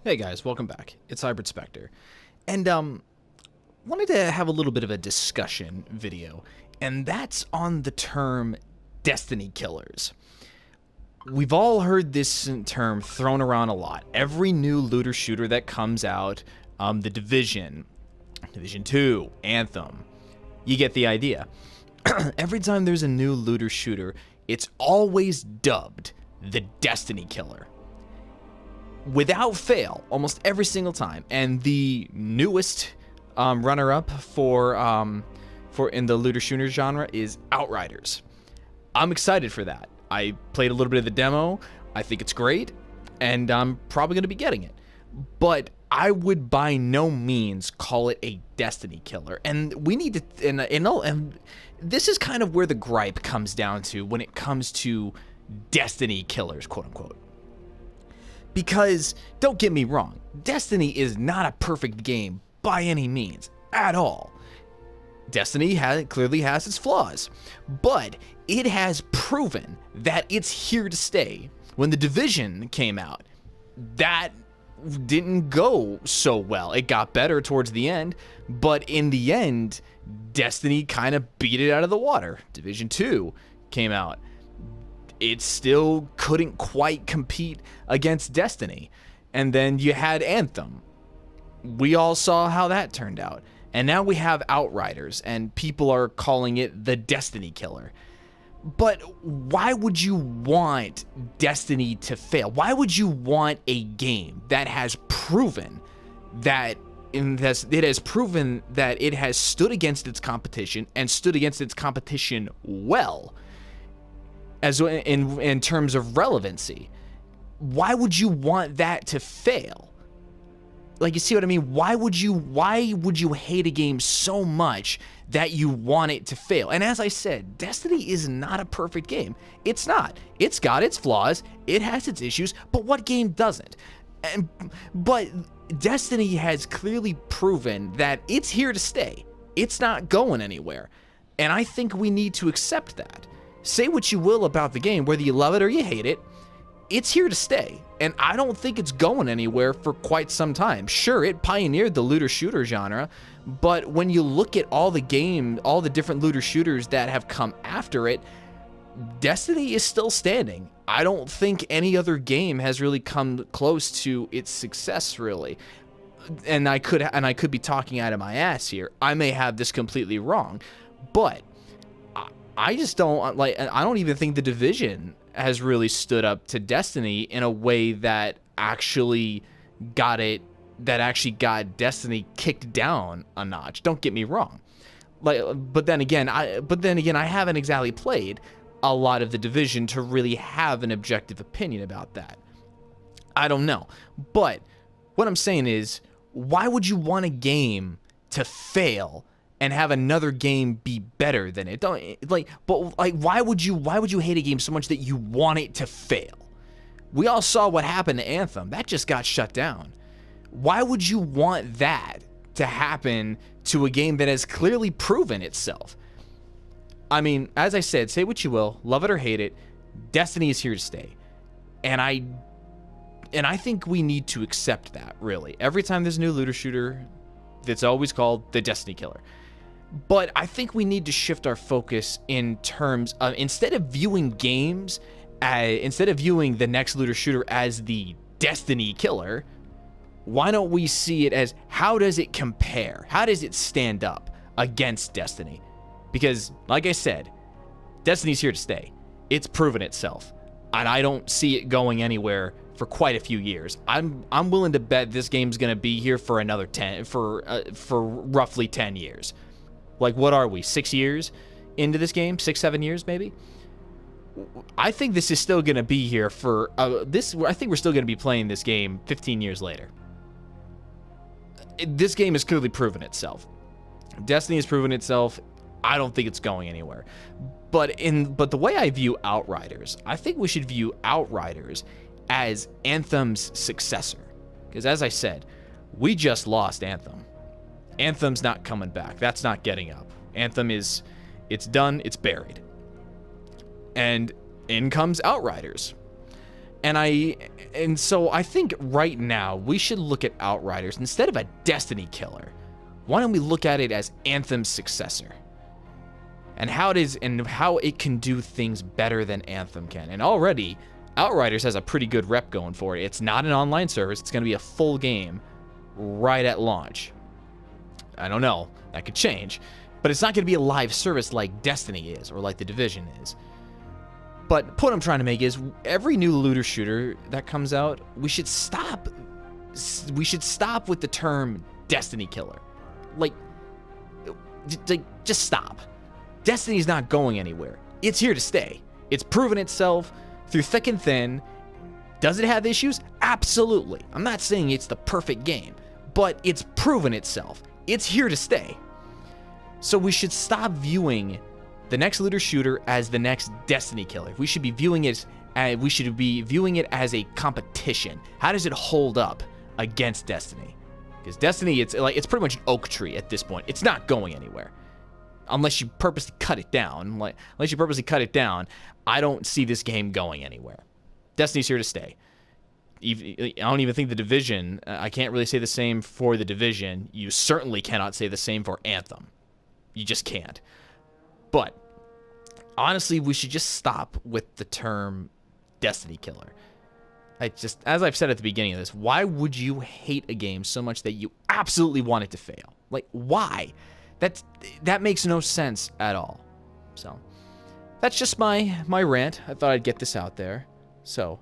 Hey guys, welcome back. It's Hybrid Spectre. And wanted to have a little bit of a discussion video, and that's on the term Destiny Killers. We've all heard this term thrown around a lot. Every new looter shooter that comes out, The Division, Division 2, Anthem, you get the idea. Every time there's a new looter shooter, it's always dubbed the Destiny Killer. Without fail, almost every single time. And the newest runner-up for in the looter shooter genre is Outriders. I'm excited for that. I played a little bit of the demo. I think it's great, and I'm probably going to be getting it. But I would by no means call it a Destiny Killer. And we need to, and this is kind of where the gripe comes down to when it comes to Destiny Killers, quote unquote. Because, don't get me wrong, Destiny is not a perfect game by any means, at all. Destiny clearly has its flaws, but it has proven that it's here to stay. When The Division came out, that didn't go so well. It got better towards the end, but in the end, Destiny kind of beat it out of the water. Division 2 came out. It still couldn't quite compete against Destiny. And then you had Anthem. We all saw how that turned out. And now we have Outriders, and people are calling it the Destiny Killer. But why would you want Destiny to fail? Why would you want a game that has proven that it has stood against its competition and stood against its competition well? As in terms of relevancy, why would you want that to fail? Like, you see what I mean? Why would you hate a game so much that you want it to fail? And as I said, Destiny is not a perfect game. It's not. It's got its flaws. It has its issues. But what game doesn't? But Destiny has clearly proven that it's here to stay. It's not going anywhere. And I think we need to accept that. Say what you will about the game, whether you love it or you hate it, it's here to stay. And I don't think it's going anywhere for quite some time. Sure, it pioneered the looter shooter genre, but when you look at all the different looter shooters that have come after it, Destiny is still standing. I don't think any other game has really come close to its success, really. And I could be talking out of my ass here. I may have this completely wrong, but I just don't I don't even think The Division has really stood up to Destiny in a way that actually got Destiny kicked down a notch. Don't get me wrong. But then again, I haven't exactly played a lot of The Division to really have an objective opinion about that. I don't know. But what I'm saying is, why would you want a game to fail and have another game be better than it? Why would you hate a game so much that you want it to fail? We all saw what happened to Anthem. That just got shut down. Why would you want that to happen to a game that has clearly proven itself? I mean, as I said, say what you will, love it or hate it, Destiny is here to stay. And I think we need to accept that, really. Every time there's a new looter shooter, it's always called the Destiny Killer. But I think we need to shift our focus in terms of, instead of viewing the next looter shooter as the Destiny Killer, why don't we see it as, how does it compare? How does it stand up against Destiny? Because, like I said, Destiny's here to stay. It's proven itself, and I don't see it going anywhere for quite a few years. I'm willing to bet this game's gonna be here for another 10, for roughly 10 years. Like, what are we, 6 years into this game? 6-7 years, maybe? I think this is still going to be here for... I think we're still going to be playing this game 15 years later. This game has clearly proven itself. Destiny has proven itself. I don't think it's going anywhere. But the way I view Outriders, I think we should view Outriders as Anthem's successor. Because as I said, we just lost Anthem. Anthem's not coming back. That's not getting up. Anthem it's done, it's buried. And in comes Outriders. And so I think right now we should look at Outriders instead of a Destiny killer. Why don't we look at it as Anthem's successor? And how it can do things better than Anthem can. And already Outriders has a pretty good rep going for it. It's not an online service. It's going to be a full game right at launch. I don't know. That could change. But it's not going to be a live service like Destiny is or like The Division is. But the point I'm trying to make is every new looter shooter that comes out, we should stop with the term Destiny killer. Like just stop. Destiny's not going anywhere. It's here to stay. It's proven itself through thick and thin. Does it have issues? Absolutely. I'm not saying it's the perfect game, but it's proven itself. It's here to stay. So we should stop viewing the next looter shooter as the next Destiny killer. We should be viewing it as a competition. How does it hold up against Destiny? Because Destiny, it's pretty much an oak tree at this point. It's not going anywhere. Unless you purposely cut it down. I don't see this game going anywhere. Destiny's here to stay. I don't even think The Division, I can't really say the same for The Division. You certainly cannot say the same for Anthem. You just can't. But honestly, we should just stop with the term Destiny killer. As I've said at the beginning of this, why would you hate a game so much that you absolutely want it to fail? Like, why? That makes no sense at all. So that's just my rant. I thought I'd get this out there. So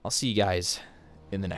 I'll see you guys in the next